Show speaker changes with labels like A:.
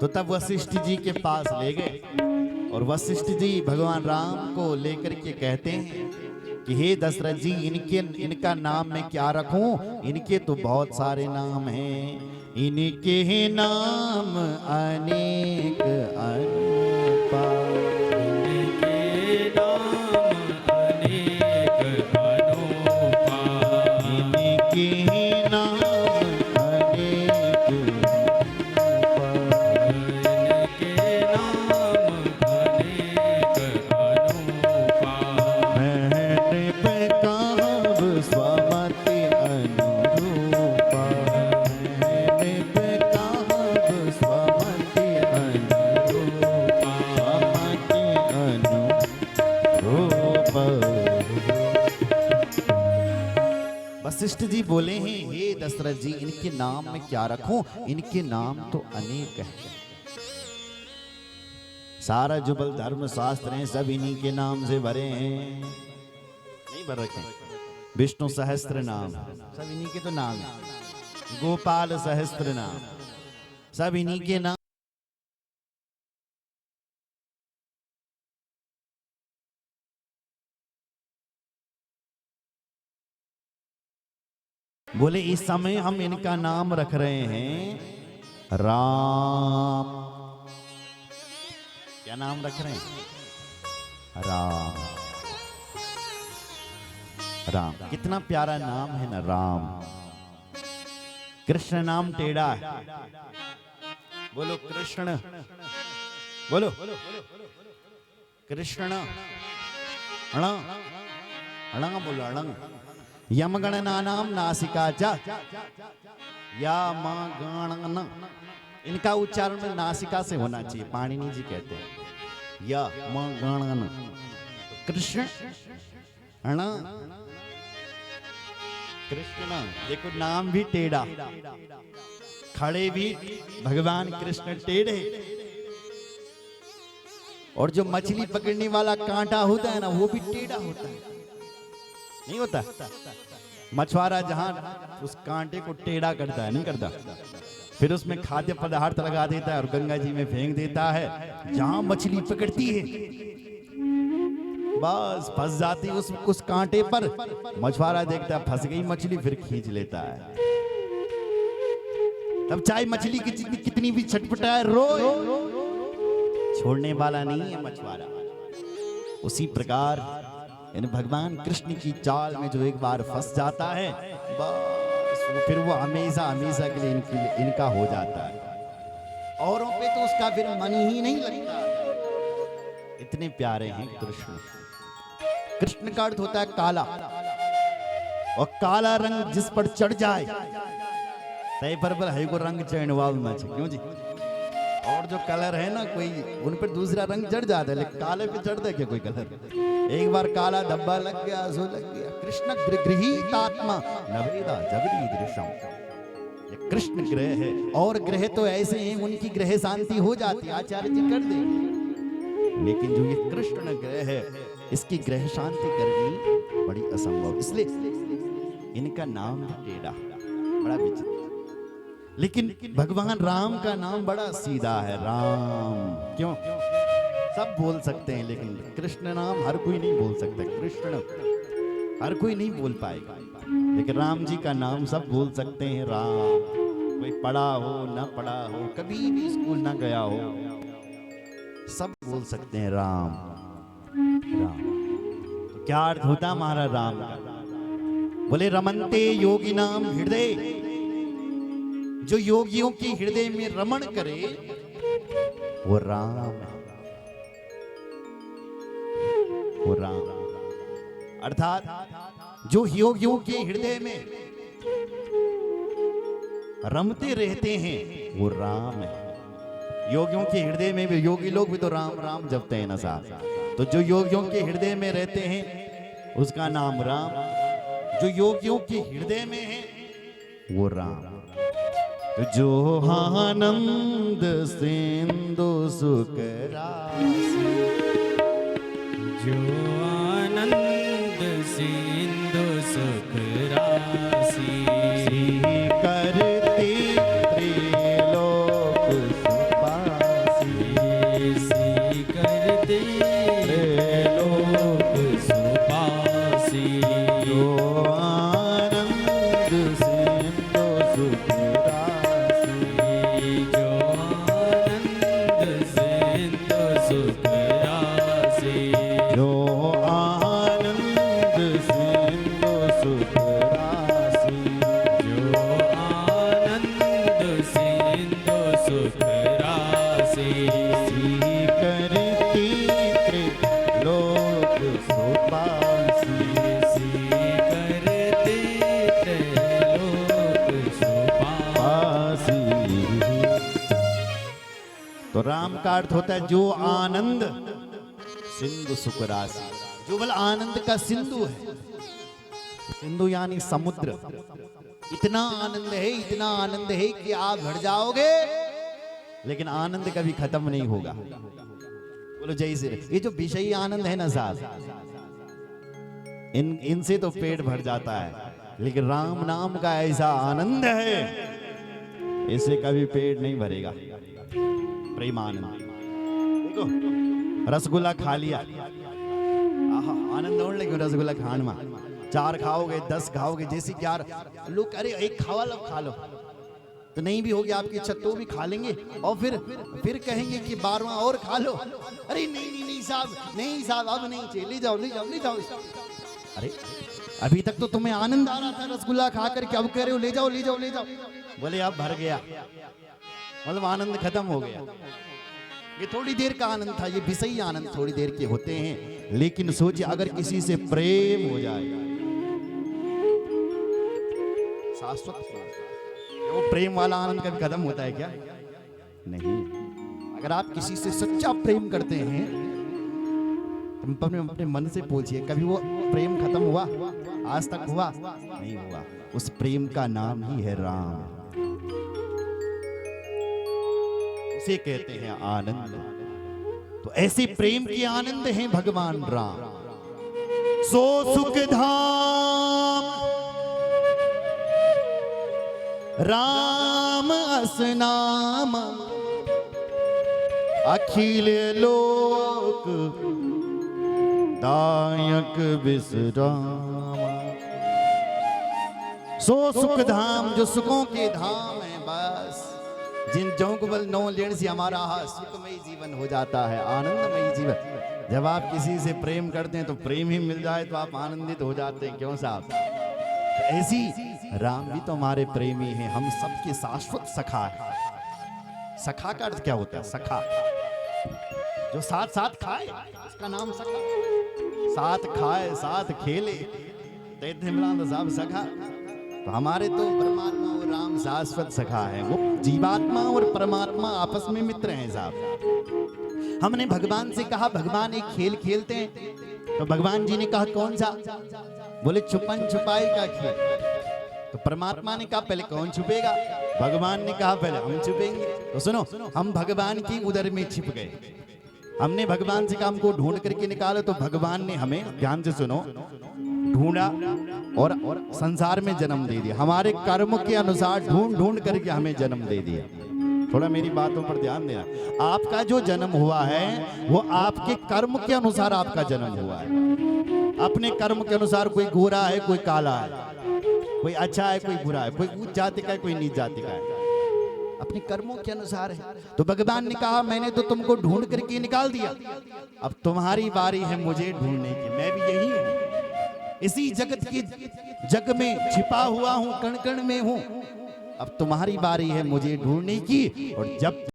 A: तो तब वशिष्ठ जी के पास ले गए और वशिष्ठ जी भगवान राम को लेकर के कहते हैं कि हे दशरथ जी, इनका नाम मैं क्या रखूं? इनके तो बहुत सारे नाम हैं, इनके नाम अनेक अनुपा,
B: इनके नाम अनेक अनुपा,
A: इनके नाम अनेक अनुपा,
B: इनके नाम अनेक अनुपा।
A: मैं काव स्वमति अनुरूपा, मैं काव स्वमति अनुरूपा, स्वमति अनुरूपा। वशिष्ठ जी बोले हैं, हे दशरथ जी, इनके नाम में क्या रखूं? इनके नाम तो अनेक हैं। सारा जुबल धर्म शास्त्र हैं, सब इन्हीं के नाम से भरे हैं, नहीं भर रखे। विष्णु सहस्त्र नाम, सब इन्हीं के तो नाम है। गोपाल सहस्त्र नाम, सब इन्हीं के नाम। बोले इस समय हम इनका नाम रख रहे हैं राम। क्या नाम रख रहे हैं? राम। राम कितना प्यारा नाम है ना, राम। कृष्ण नाम टेढ़ा है, बोलो कृष्ण, बोलो कृष्ण। अणंग बोलो, अणंग। यमगणना नाम नासिका च या गण, इनका उच्चारण में नासिका से होना चाहिए, पाणिनि जी कहते हैं या गण। कृष्ण अण कृष्ण, देखो नाम भी टेढ़ा, खड़े भी भगवान कृष्ण टेढ़े। और जो मछली पकड़ने वाला कांटा होता है ना, वो भी टेढ़ा होता है, नहीं होता? मछुआरा जहां उस कांटे को टेढ़ा करता है, नहीं करता, फिर उसमें खाद्य पदार्थ लगा देता है और गंगा जी में फेंक देता है। जहां मछली पकड़ती है बस फंस जाती है उस कांटे पर। मछुआरा देखता है फंस गई मछली, फिर खींच लेता है। तब चाहे मछली कितनी भी छटपटाए, रोए, छोड़ने वाला नहीं है मछुआरा। उसी प्रकार इन भगवान कृष्ण की चाल में जो एक बार फंस जाता है, बस फिर वो हमेशा हमेशा के लिए इनका हो जाता है। औरों पे तो उसका फिर मन ही नहीं लगता। इतने प्यारे हैं कृष्ण। कृष्ण का अर्थ होता है काला, और काला रंग जिस पर चढ़ जाए तय पर है को रंग चढ़ वाल ना, क्यों जी? और जो कलर है ना, कोई उन पर दूसरा रंग चढ़ जाता है, लेकिन काले पे चढ़ता है क्या कोई कलर? एक बार काला धब्बा लग गया, सो लग गया। कृष्ण गृहीतात्मा नवेदा जगदी दृश्यम। ये कृष्ण ग्रह है, और ग्रह तो ऐसे हैं उनकी ग्रह शांति हो जाती, आचार्य जी कर देंगे। लेकिन जो ये कृष्ण ग्रह है, इसकी ग्रह शांति करनी बड़ी असंभव, इसलिए इनका नाम भी टेढ़ा, बड़ा विचित्र। लेकिन भगवान राम का नाम बड़ा सीधा है, राम। क्यों? सब बोल सकते हैं, लेकिन कृष्ण नाम हर कोई नहीं बोल सकता। कृष्ण हर कोई नहीं बोल पाएगा, लेकिन राम जी का नाम सब बोल सकते हैं, राम। कोई पढ़ा हो ना पढ़ा हो, कभी भी स्कूल ना गया हो, सब बोल सकते हैं राम राम। तो क्या अर्थ होता हमारा राम का? बोले रमनते योगी नाम हृदय, जो योगियों के हृदय में रमण करे वो राम है, वो राम। अर्थात जो योगियों के हृदय में रमते रहते हैं वो राम है। योगियों के हृदय में भी, योगी लोग भी तो राम राम जपते हैं ना साहब। तो जो योगियों के हृदय में रहते हैं उसका नाम राम, जो योगियों के हृदय में है वो राम। जो आनंद सिंधु सुख राशि,
B: जो आनंद सिंधु सुख राशि,
A: करती त्रिलोक सुपासी,
B: सुख राशि
A: करती त्रिलोक सुपासी।
B: करते त्रैलोक सुपासी।
A: तो राम का अर्थ होता है जो आनंद सिंधु सुख राशि, जो बल आनंद का सिंधु है। सिंधु यानी समुद्र। इतना आनंद है कि आप भर जाओगे, लेकिन आनंद कभी खत्म नहीं होगा। बोलो जय श्री राम। ये जो विषयी आनंद है ना साहब, इनसे तो पेट भर जाता है, लेकिन राम नाम का ऐसा आनंद है, इससे कभी पेट नहीं भरेगा। प्रेम आनंद। देखो रसगुल्ला खा लिया, आहा आनंद होने लगे रसगुल्ला खान में। 4 खाओगे 10 खाओगे, जैसे 11 लोग अरे एक खावा लो खा लो, तो नहीं भी होगी आपकी इच्छा तो भी खा लेंगे, और फिर कहेंगे कि 12वां और खा लो। अरे नहीं साहब अब नहीं चाहिए, ले जाओ। अरे अभी तक तो तुम्हें आनंद आ रहा था रसगुल्ला खा करके, अब कह रहे हो ले जाओ। बोले अब भर गया, मतलब आनंद खत्म हो गया। ये थोड़ी देर का आनंद था, ये विषयी आनंद थोड़ी देर के होते हैं। लेकिन सोचिए अगर किसी से प्रेम हो जाए, शाश्वत वो प्रेम वाला आनंद कभी खत्म होता है क्या? नहीं। अगर आप किसी से सच्चा प्रेम करते हैं तो अपने मन से पूछिए, कभी वो प्रेम खत्म हुआ? आज तक हुआ? नहीं हुआ। उस प्रेम का नाम ही है राम, उसे कहते हैं आनंद। तो ऐसे प्रेम के आनंद हैं भगवान राम। सो सुख धाम राम असनाम, अखिल लोक दायक विश्राम। सो सुख धाम, जो सुखों के धाम है, बस जिन जौकबल 9 लेण से हमारा सुखमयी जीवन हो जाता है, आनंदमयी जीवन। जब आप किसी से प्रेम करते हैं तो प्रेम ही मिल जाए तो आप आनंदित हो जाते हैं, क्यों साहब? तो ऐसी राम भी तो हमारे प्रेमी हैं, हम सबके शाश्वत सखा है। सखा का अर्थ क्या होता है? सखा जो साथ साथ खाए, उसका नाम सखा। साथ खाए साथ खेले, तो साहब सखा। तो हमारे तो परमात्मा और राम शाश्वत सखा है। वो जीवात्मा और परमात्मा आपस में मित्र हैं साहब। हमने भगवान से कहा भगवान एक खेल खेलते हैं, तो भगवान जी ने कहा कौन सा? बोले छुपन छुपाई का खेल। तो परमात्मा ने कहा पहले कौन छुपेगा? भगवान ने कहा पहले हम छुपेंगे। तो सुनो, हम भगवान की उदर में छिप गए। हमने भगवान से कहा हमको ढूंढ करके निकालो, तो भगवान ने हमें, ध्यान से सुनो, ढूंढा और संसार में जन्म दे दिया। हमारे कर्म के अनुसार ढूंढ करके हमें जन्म दे दिया। थोड़ा मेरी बातों पर ध्यान देना। आपका जो जन्म हुआ है वो आपके कर्म के अनुसार आपका जन्म हुआ है। अपने कर्म के अनुसार कोई गोरा है, कोई काला है, कोई अच्छा है, कोई बुरा है, कोई उच्च जाति का है, कोई नीच जाति का है, अपने कर्मों के अनुसार है। तो भगवान ने कहा मैंने तो तुमको ढूंढ करके निकाल दिया, अब तुम्हारी बारी है मुझे ढूंढने की। मैं भी यही हूं, इसी जगत के जग में छिपा हुआ हूं, कण कण में हूं। अब तुम्हारी बारी है मुझे ढूंढने की। और जब